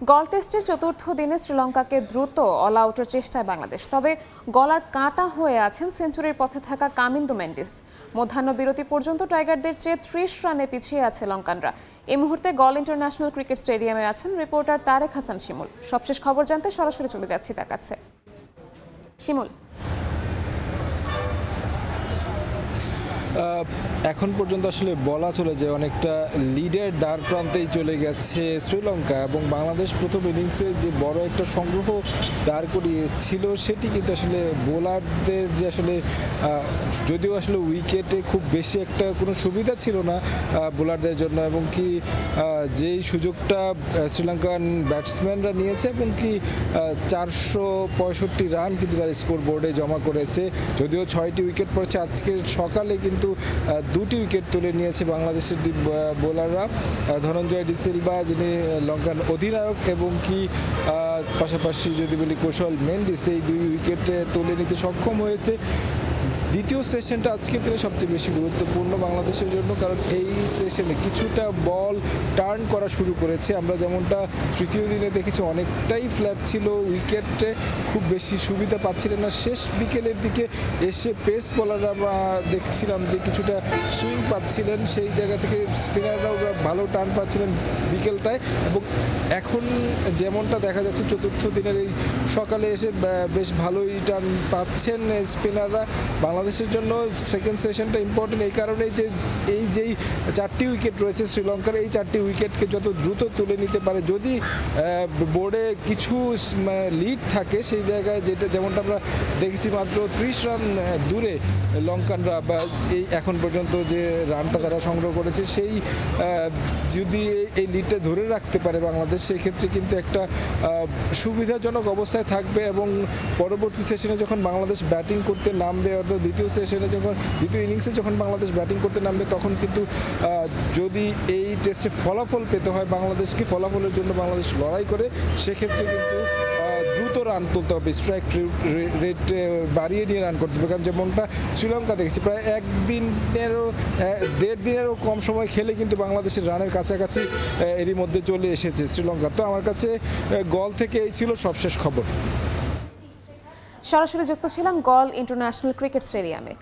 গল টেস্টের চতুর্থ দিনে শ্রীলঙ্কাকে দ্রুত অল আউটের চেষ্টায় বাংলাদেশ, তবে গলার কাঁটা হয়ে আছেন সেঞ্চুরির পথে থাকা কামিন্দু মেন্ডিস। মধ্যাহ্ন বিরতি পর্যন্ত টাইগারদের চেয়ে 30 রানে পিছিয়ে আছে লঙ্কানরা। এই মুহূর্তে গল ইন্টারন্যাশনাল ক্রিকেট স্টেডিয়ামে আছেন রিপোর্টার তারেক হাসান শিমুল। সবশেষ খবর জানতে সরাসরি চলে যাচ্ছি তার কাছে। শিমুল, এখন পর্যন্ত আসলে বলা চলে যে অনেকটা লিডের দ্বার প্রান্তেই চলে গেছে শ্রীলঙ্কা, এবং বাংলাদেশ প্রথম ইনিংসে যে বড় একটা সংগ্রহ দাঁড় করিয়েছিল সেটি কিন্তু আসলে বোলারদের যে আসলে যদিও আসলে উইকেটে খুব বেশি একটা কোনো সুবিধা ছিল না বোলারদের জন্য, এবং কি যেই সুযোগটা শ্রীলঙ্কান ব্যাটসম্যানরা নিয়েছে এবং কি 465 রান কিন্তু তার স্কোর বোর্ডে জমা করেছে। যদিও 6টি উইকেট পড়েছে, আজকের সকালে কিন্তু 2টি উইকেট তুলে নিয়েছে বাংলাদেশের বোলাররা। ধনঞ্জয় ডিসিলভা যিনি লঙ্কান অধিনায়ক, এবং কি পাশাপাশি যদি বলি কৌশল মেন্ডিস, এই 2 উইকেট তুলে নিতে সক্ষম হয়েছে। দ্বিতীয় সেশনটা আজকের দিনে সবচেয়ে বেশি গুরুত্বপূর্ণ বাংলাদেশের জন্য, কারণ এই সেশনে কিছুটা বল টার্ন করা শুরু করেছে। আমরা যেমনটা তৃতীয় দিনে দেখেছি অনেকটাই ফ্ল্যাট ছিল, উইকেটে খুব বেশি সুবিধা পাচ্ছিলেন না। শেষ বিকেলের দিকে এসে পেস বলাররা দেখছিলাম যে কিছুটা সুইং পাচ্ছিলেন, সেই জায়গা থেকে স্পিনাররাও ভালো টার্ন পাচ্ছিলেন বিকেলটায়। এবং এখন যেমনটা দেখা যাচ্ছে চতুর্থ দিনের এই সকালে এসে বেশ ভালোই টার্ন পাচ্ছেন স্পিনাররা। বাংলাদেশের জন্য সেকেন্ড সেশনটা ইম্পর্টেন্ট এই কারণেই যে এই যেই 4টি উইকেট রয়েছে শ্রীলঙ্কার, এই 4টি উইকেটকে যত দ্রুত তুলে নিতে পারে, যদি বোর্ডে কিছু লিড থাকে সেই জায়গায়, যেমনটা আমরা দেখেছি মাত্র 30 রান দূরে লঙ্কানরা, বা এই এখন পর্যন্ত যে রানটা তারা সংগ্রহ করেছে সেই যদি এই লিডটা ধরে রাখতে পারে বাংলাদেশ, সেক্ষেত্রে কিন্তু একটা সুবিধাজনক অবস্থায় থাকবে। এবং পরবর্তী সেশনে যখন বাংলাদেশ ব্যাটিং করতে নামবে, অর্থাৎ দ্বিতীয় ইনিংসে যখন বাংলাদেশ ব্যাটিং করতে নামবে, তখন কিন্তু যদি এই টেস্টে ফলাফল পেতে হয় বাংলাদেশকে, ফলাফলের জন্য বাংলাদেশ লড়াই করে, সেক্ষেত্রে কিন্তু দ্রুত রান তুলতে হবে, স্ট্রাইক রেট বাড়িয়ে নিয়ে রান করতে হবে। কারণ যেমনটা শ্রীলঙ্কা দেখেছি প্রায় 1.5 দিনেরও কম সময় খেলে কিন্তু বাংলাদেশের রানের কাছাকাছি এরই মধ্যে চলে এসেছে শ্রীলঙ্কা। তো আমার কাছে গল থেকে এই ছিল সবশেষ খবর। সরাসরি যুক্ত ছিলাম গল ইন্টারন্যাশনাল ক্রিকেট স্টেডিয়ামে।